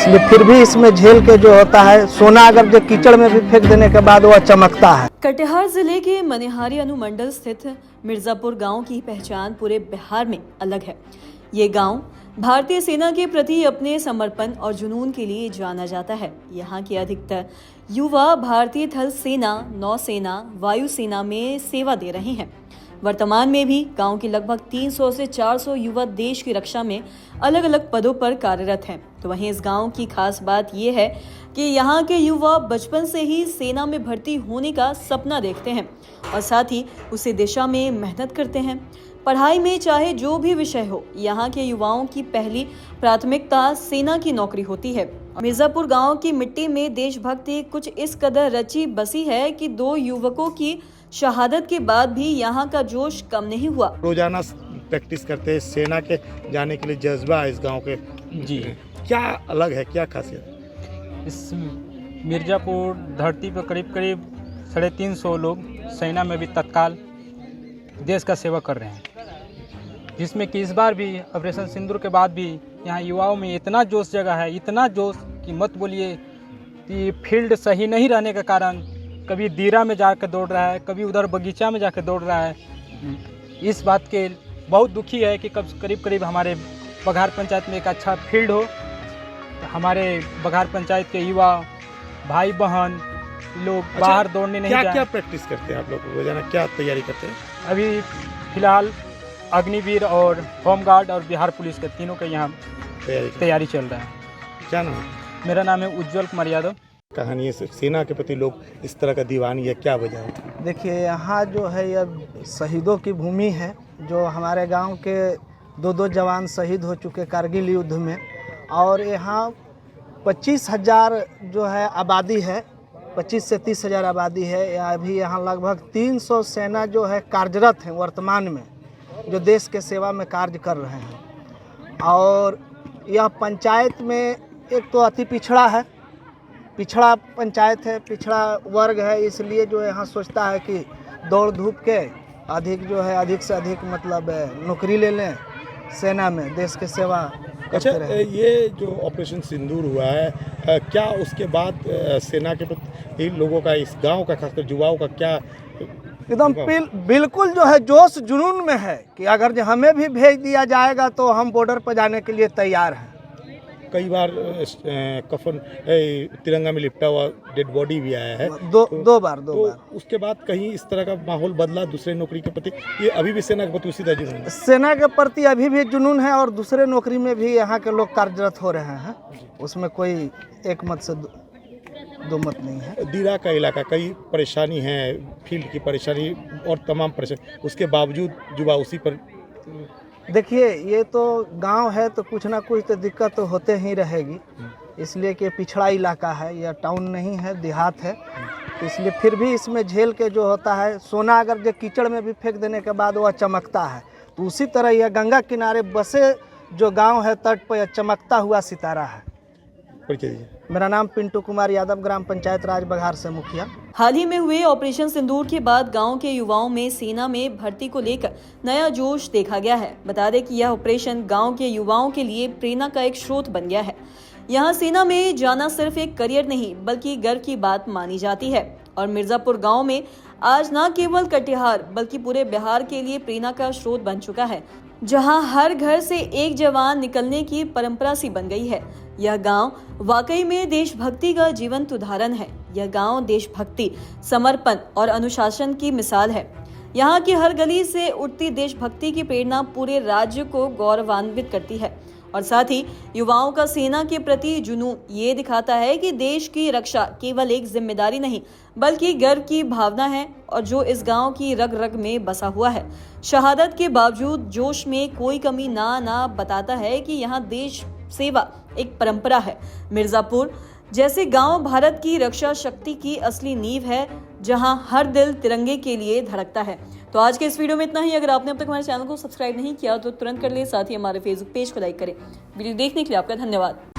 इसलिए फिर भी इसमें झेल के जो होता है, सोना अगर जो कीचड़ में भी फेंक देने के बाद वह चमकता है। कटिहार जिले के मनिहारी अनुमंडल स्थित मिर्जापुर गांव की पहचान पूरे बिहार में अलग है। ये गांव भारतीय सेना के प्रति अपने समर्पण और जुनून के लिए जाना जाता है। यहाँ के अधिकतर युवा भारतीय थल सेना, नौसेना, वायुसेना में सेवा दे रहे हैं। वर्तमान में भी गांव के लगभग 300 से 400 युवा देश की रक्षा में अलग अलग पदों पर कार्यरत हैं। तो वहीं इस गांव की खास बात यह है कि यहाँ के युवा बचपन से ही सेना में भर्ती होने का सपना देखते हैं और साथ ही उसी दिशा में मेहनत करते हैं। पढ़ाई में चाहे जो भी विषय हो, यहाँ के युवाओं की पहली प्राथमिकता सेना की नौकरी होती है। मिर्जापुर गांव की मिट्टी में देशभक्ति कुछ इस कदर रची बसी है कि 2 युवकों की शहादत के बाद भी यहाँ का जोश कम नहीं हुआ। रोजाना प्रैक्टिस करते हैं, सेना के जाने के लिए जज्बा है इस गांव के। जी, क्या अलग है, क्या खासियत? इस मिर्ज़ापुर धरती पर करीब 350 लोग सेना में भी तत्काल देश का सेवा कर रहे हैं, जिसमें कि इस बार भी ऑपरेशन सिंदूर के बाद भी यहाँ युवाओं में इतना जोश जगा है, इतना जोश कि मत बोलिए कि फील्ड सही नहीं रहने के कारण कभी दीरा में जाकर दौड़ रहा है, कभी उधर बगीचा में जाकर दौड़ रहा है। इस बात के बहुत दुखी है कि करीब हमारे बघार पंचायत में एक अच्छा फील्ड हो, तो हमारे बघार पंचायत के युवा भाई बहन लोग बाहर दौड़ने नहीं जाए। क्या प्रैक्टिस करते हैं आप लोग रोजाना, क्या तैयारी करते हैं? अभी फिलहाल अग्निवीर और होमगार्ड और बिहार पुलिस के तीनों के यहाँ तैयारी चल रहा है। क्या नाम है? मेरा नाम है उज्जवल कुमार यादव। कहानी है सेना के प्रति लोग इस तरह का दीवानी है, क्या वजह है? देखिए, यहाँ जो है यह शहीदों की भूमि है। जो हमारे गांव के 2 जवान शहीद हो चुके कारगिल युद्ध में, और यहाँ 25,000 जो है आबादी है, 25 से 30,000 आबादी है। अभी यहाँ लगभग 300 सेना जो है कार्यरत हैं वर्तमान में, जो देश के सेवा में कार्य कर रहे हैं। और यह पंचायत में एक तो अति पिछड़ा पंचायत है, पिछड़ा वर्ग है, इसलिए जो यहाँ सोचता है कि दौड़ धूप के अधिक से अधिक मतलब नौकरी ले लें सेना में, देश के सेवा करते रहे। ये जो ऑपरेशन सिंदूर हुआ है, क्या उसके बाद सेना के प्रति लोगों का, इस गांव का, खासकर युवाओं का क्या एकदम बिल्कुल जो है जोश जुनून में है कि अगर हमें भी भेज दिया जाएगा तो हम बॉर्डर पर जाने के लिए तैयार हैं। कई बार कफन तिरंगा में लिपटा हुआ डेड बॉडी भी आया है, दो बार। उसके बाद कहीं इस तरह का माहौल बदला दूसरे नौकरी के प्रति? ये अभी भी सेना के प्रति उसी तरह जुनून है? सेना के प्रति अभी भी जुनून है और दूसरे नौकरी में भी यहाँ के लोग कार्यरत हो रहे हैं। उसमें कोई एक मत से दो मत नहीं है। दीरा का इलाका, कई परेशानी है, फील्ड की परेशानी और तमाम परेशानी, उसके बावजूद युवा उसी पर। देखिए, ये तो गांव है तो कुछ ना कुछ तो दिक्कत तो होते ही रहेगी, इसलिए कि पिछड़ा इलाका है, यह टाउन नहीं है, देहात है। तो इसलिए फिर भी इसमें झेल के जो होता है, सोना अगर जो कीचड़ में भी फेंक देने के बाद वह चमकता है, तो उसी तरह यह गंगा किनारे बसे जो गांव है, तट पर चमकता हुआ सितारा है। परिचय दीजिए। मेरा नाम पिंटू कुमार यादव, ग्राम पंचायत राज बघार से मुखिया। हाल ही में हुए ऑपरेशन सिंदूर के बाद गांव के युवाओं में सेना में भर्ती को लेकर नया जोश देखा गया है। बता दें कि यह ऑपरेशन गांव के युवाओं के लिए प्रेरणा का एक स्रोत बन गया है। यहां सेना में जाना सिर्फ एक करियर नहीं बल्कि गर्व की बात मानी जाती है और मिर्जापुर गांव में आज न केवल कटिहार बल्कि पूरे बिहार के लिए प्रेरणा का स्रोत बन चुका है, जहां हर घर से एक जवान निकलने की परंपरा सी बन गई है। यह गांव वाकई में देशभक्ति का जीवंत उदाहरण है। यह गांव देशभक्ति, समर्पण और अनुशासन की मिसाल है। यहाँ की हर गली से उठती देशभक्ति की प्रेरणा पूरे राज्य को गौरवान्वित करती है और साथ ही युवाओं का सेना के प्रति जुनून ये दिखाता है कि देश की रक्षा केवल एक जिम्मेदारी नहीं बल्कि गर्व की भावना है और जो इस गांव की रग रग में बसा हुआ है। शहादत के बावजूद जोश में कोई कमी ना बताता है कि यहाँ देश सेवा एक परंपरा है। मिर्जापुर जैसे गांव भारत की रक्षा शक्ति की असली नींव है, जहां हर दिल तिरंगे के लिए धड़कता है। तो आज के इस वीडियो में इतना ही। अगर आपने अब तक हमारे चैनल को सब्सक्राइब नहीं किया तो तुरंत कर ले, साथ ही हमारे फेसबुक पेज को लाइक करें। वीडियो देखने के लिए आपका धन्यवाद।